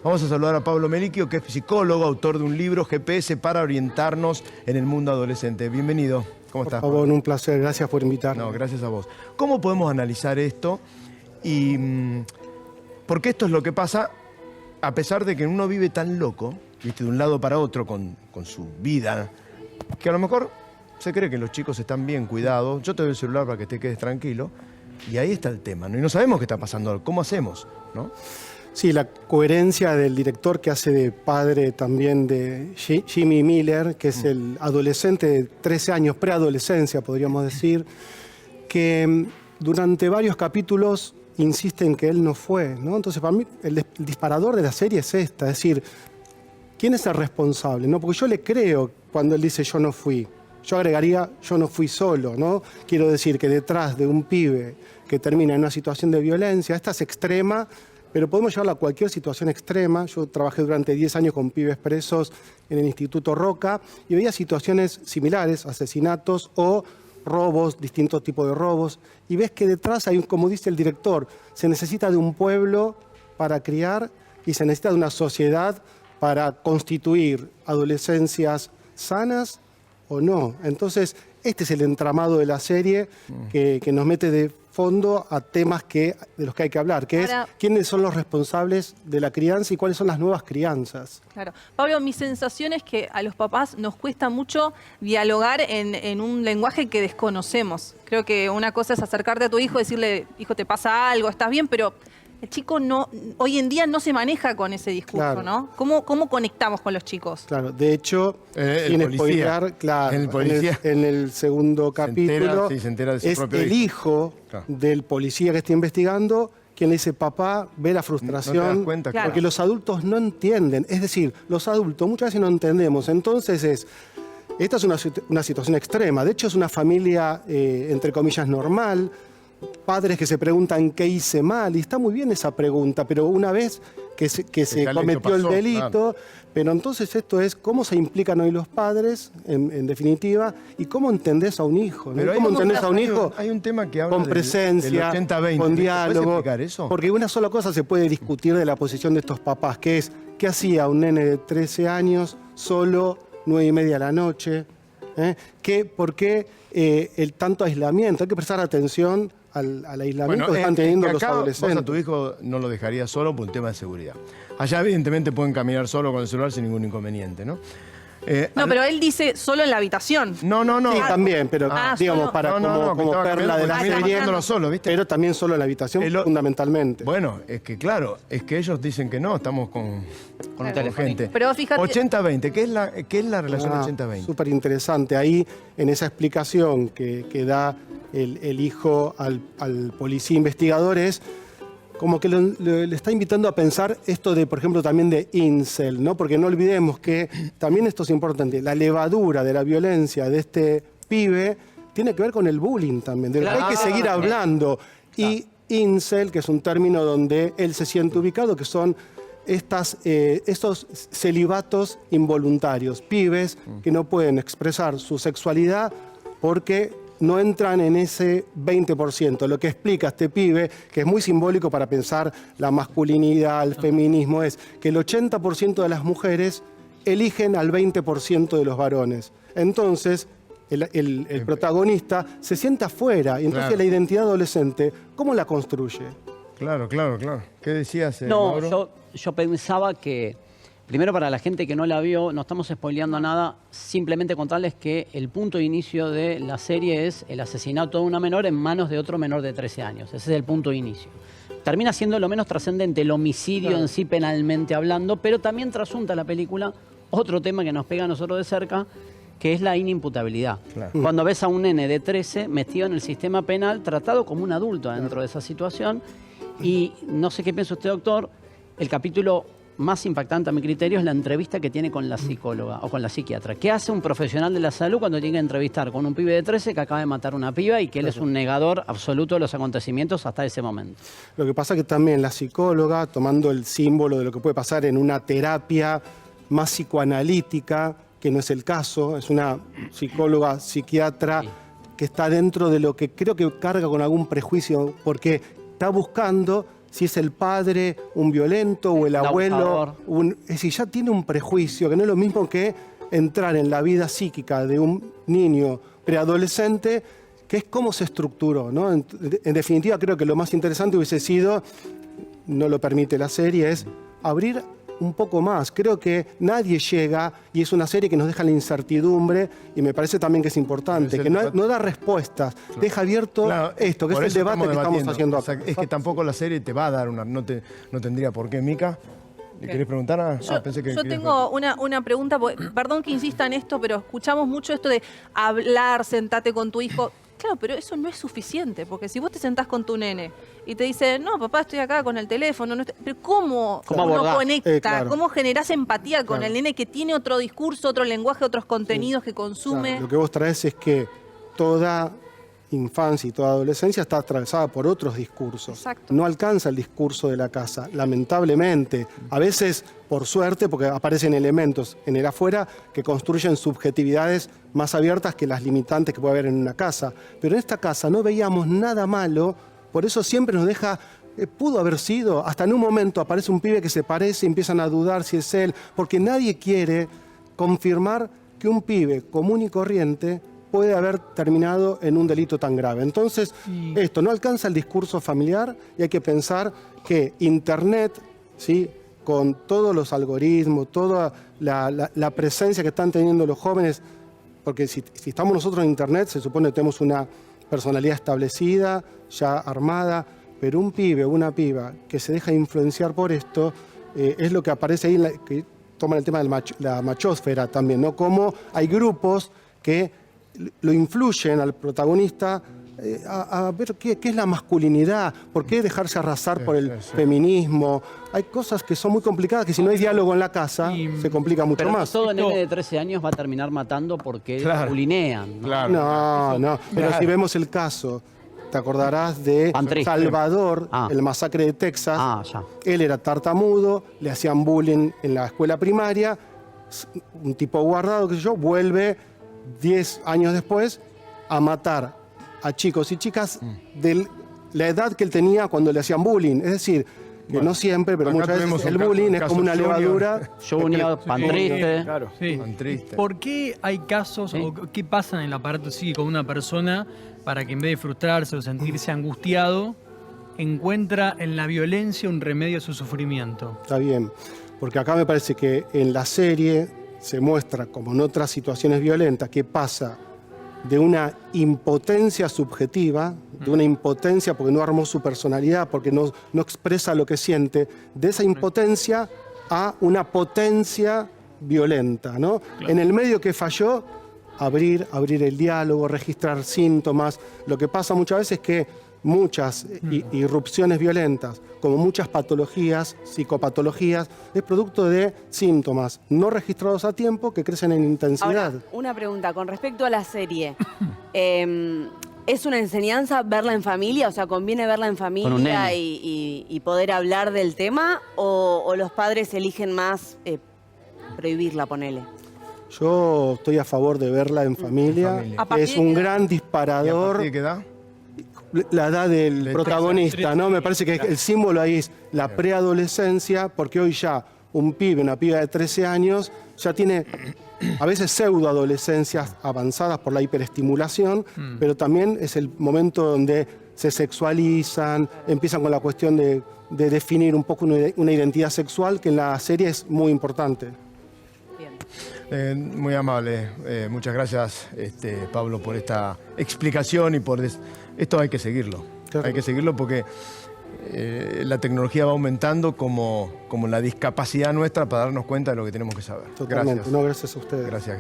Vamos a saludar a Pablo Melicchio, que es psicólogo, autor de un libro, GPS para orientarnos en el mundo adolescente. Bienvenido. ¿Cómo estás? Por favor, un placer. Gracias por invitarme. No, gracias a vos. ¿Cómo podemos analizar esto? Porque esto es lo que pasa, a pesar de que uno vive tan loco, ¿viste? De un lado para otro con su vida, que a lo mejor se cree que los chicos están bien cuidados. Yo te doy el celular para que te quedes tranquilo. Y ahí está el tema, ¿no? Y no sabemos qué está pasando. ¿Cómo hacemos? ¿No? Sí, la coherencia del director que hace de padre también de Jimmy Miller, que es el adolescente de 13 años, preadolescencia podríamos decir, que durante varios capítulos insiste en que él no fue, ¿no? Entonces para mí el disparador de la serie es esta, es decir, ¿quién es el responsable? ¿No? Porque yo le creo cuando él dice yo no fui. Yo agregaría yo no fui solo, ¿no? Quiero decir que detrás de un pibe que termina en una situación de violencia, esta es extrema, pero podemos llevarla a cualquier situación extrema. Yo trabajé durante 10 años con pibes presos en el Instituto Roca y veía situaciones similares, asesinatos o robos, distintos tipos de robos. Y ves que detrás hay, como dice el director, se necesita de un pueblo para criar y se necesita de una sociedad para constituir adolescencias sanas o no. Entonces, este es el entramado de la serie que nos mete de fondo a temas de los que hay que hablar, que es quiénes son los responsables de la crianza y cuáles son las nuevas crianzas. Claro. Pablo, mi sensación es que a los papás nos cuesta mucho dialogar en un lenguaje que desconocemos. Creo que una cosa es acercarte a tu hijo y decirle, hijo, te pasa algo, estás bien, pero el chico no, hoy en día no se maneja con ese discurso, claro. ¿No? ¿Cómo conectamos con los chicos? Claro, de hecho, sin spoilear, claro, en el segundo capítulo, se entera de su es propio el hijo del policía que está investigando quien le dice, papá, ve la frustración, ¿No te das cuenta? Porque claro, los adultos no entienden. Es decir, los adultos muchas veces no entendemos. Entonces esta es una situación extrema. De hecho, es una familia, entre comillas, normal. Padres que se preguntan qué hice mal, y está muy bien esa pregunta, pero una vez que se cometió el delito, claro. Pero entonces esto es cómo se implican hoy los padres, en definitiva, y cómo entendés a un hijo, ¿no? ¿Cómo entendés a un hijo? Hay un tema que habla con presencia, del 80-20. con diálogo. ¿Puedes explicar eso? Porque una sola cosa se puede discutir de la posición de estos papás, que es, ¿qué hacía un nene de 13 años solo, 9:30 de la noche? ¿Por qué el tanto aislamiento? Hay que prestar atención al aislamiento que están teniendo los adolescentes. Vos a tu hijo no lo dejarías solo por un tema de seguridad. Allá evidentemente pueden caminar solo con el celular sin ningún inconveniente, ¿no? Pero él dice solo en la habitación. No. Sí, también, pero digamos, solo. para como perla de la serie, solo, ¿viste? pero también solo en la habitación, fundamentalmente. Bueno, es que claro, es que ellos dicen que no, estamos con gente. Pero fíjate... 80-20, ¿qué es la relación 80-20? Súper interesante. Ahí, en esa explicación que da el hijo al policía investigador, es como que le está invitando a pensar esto de, por ejemplo, también de incel, ¿no? Porque no olvidemos que también esto es importante, la levadura de la violencia de este pibe tiene que ver con el bullying también, de lo que hay que seguir hablando. Y incel, que es un término donde él se siente ubicado, que son estos celibatos involuntarios, pibes que no pueden expresar su sexualidad porque no entran en ese 20%. Lo que explica este pibe, que es muy simbólico para pensar la masculinidad, el feminismo, es que el 80% de las mujeres eligen al 20% de los varones. Entonces, el protagonista se siente afuera. Y entonces la identidad adolescente, ¿cómo la construye? Claro. ¿Qué decías, No, Mauro? yo pensaba que, primero para la gente que no la vio, no estamos spoileando nada, simplemente contarles que el punto de inicio de la serie es el asesinato de una menor en manos de otro menor de 13 años. Ese es el punto de inicio. Termina siendo lo menos trascendente el homicidio en sí penalmente hablando, pero también trasunta la película otro tema que nos pega a nosotros de cerca, que es la inimputabilidad. Claro. Cuando ves a un nene de 13 metido en el sistema penal, tratado como un adulto dentro de esa situación, y no sé qué piensa usted, doctor, el capítulo más impactante a mi criterio es la entrevista que tiene con la psicóloga o con la psiquiatra. ¿Qué hace un profesional de la salud cuando tiene que entrevistar con un pibe de 13 que acaba de matar a una piba y que él es un negador absoluto de los acontecimientos hasta ese momento? Lo que pasa es que también la psicóloga, tomando el símbolo de lo que puede pasar en una terapia más psicoanalítica, que no es el caso, es una psicóloga, psiquiatra, que está dentro de lo que creo que carga con algún prejuicio, porque está buscando si es el padre un violento o el abuelo. abusador. Es decir, ya tiene un prejuicio, que no es lo mismo que entrar en la vida psíquica de un niño preadolescente, que es cómo se estructuró, ¿no? En definitiva, creo que lo más interesante hubiese sido, no lo permite la serie, es abrir un poco más. Creo que nadie llega, y es una serie que nos deja la incertidumbre, y me parece también que es importante, que no da respuestas, deja abierto esto, que por es el eso debate que estamos debatiendo. haciendo O acá. sea, es que tampoco la serie te va a dar una... No tendría por qué. Mica, ¿le querés preguntar? Pensé que Yo querías tengo una pregunta, perdón que insista en esto, pero escuchamos mucho esto de hablar, sentate con tu hijo. Claro, pero eso no es suficiente, porque si vos te sentás con tu nene y te dice, no, papá, estoy acá con el teléfono, pero ¿cómo uno abordás? conecta? Claro. ¿Cómo generás empatía con Claro. el nene que tiene otro discurso, otro lenguaje, otros contenidos que consume? Claro, lo que vos traes es que toda infancia y toda adolescencia está atravesada por otros discursos. Exacto. No alcanza el discurso de la casa, lamentablemente. A veces, por suerte, porque aparecen elementos en el afuera que construyen subjetividades más abiertas que las limitantes que puede haber en una casa. Pero en esta casa no veíamos nada malo, por eso siempre nos deja... pudo haber sido, hasta en un momento aparece un pibe que se parece y empiezan a dudar si es él, porque nadie quiere confirmar que un pibe común y corriente puede haber terminado en un delito tan grave. Entonces, esto no alcanza el discurso familiar y hay que pensar que Internet, ¿sí?, con todos los algoritmos, toda la presencia que están teniendo los jóvenes, porque si estamos nosotros en Internet, se supone que tenemos una personalidad establecida, ya armada, pero un pibe o una piba que se deja influenciar por esto, es lo que aparece ahí, que toma el tema de la machósfera también, ¿no? Cómo hay grupos que lo influyen al protagonista a ver qué es la masculinidad, por qué dejarse arrasar por el feminismo. Hay cosas que son muy complicadas, que si no hay diálogo en la casa, se complica mucho Pero más. todo nene de 13 años va a terminar matando porque bulinean, ¿no? Claro. No, pero si vemos el caso, te acordarás de Pantrista. Salvador, el masacre de Texas. Ya. Él era tartamudo, le hacían bullying en la escuela primaria, un tipo guardado, qué sé yo, vuelve 10 años después a matar a chicos y chicas de la edad que él tenía cuando le hacían bullying. Es decir, que no siempre, pero acá muchas tuvimos veces el un caso- bullying un es caso como una Junior. levadura. Junior, pan triste. Claro. Sí. Tan triste. ¿Por qué hay casos Sí. o qué pasa en el aparato psíquico de una persona para que en vez de frustrarse o sentirse angustiado, encuentra en la violencia un remedio a su sufrimiento? Está bien, porque acá me parece que en la serie se muestra, como en otras situaciones violentas, que pasa de una impotencia subjetiva, de una impotencia porque no armó su personalidad, porque no expresa lo que siente, de esa impotencia a una potencia violenta, ¿no? En el medio que falló, abrir el diálogo, registrar síntomas. Lo que pasa muchas veces es que muchas irrupciones violentas, como muchas patologías, psicopatologías, es producto de síntomas no registrados a tiempo que crecen en intensidad. Ahora, una pregunta con respecto a la serie. ¿Es una enseñanza verla en familia? O sea, ¿conviene verla en Con un familia nene. y poder hablar del tema? ¿O los padres eligen más prohibirla, ponele? Yo estoy a favor de verla en familia. familia. ¿A partir Es de un qué edad? gran ¿Y a disparador. partir de qué edad? La edad del De protagonista, ¿no? Me parece que el símbolo ahí es la preadolescencia, porque hoy ya un pibe, una piba de 13 años, ya tiene a veces pseudoadolescencias avanzadas por la hiperestimulación, pero también es el momento donde se sexualizan, empiezan con la cuestión de definir un poco una identidad sexual, que en la serie es muy importante. Bien. Muy amable. Muchas gracias, Pablo, por esta explicación y por esto hay que seguirlo. Claro. Hay que seguirlo porque la tecnología va aumentando como la discapacidad nuestra para darnos cuenta de lo que tenemos que saber. Totalmente. Gracias. No, gracias a ustedes. Gracias.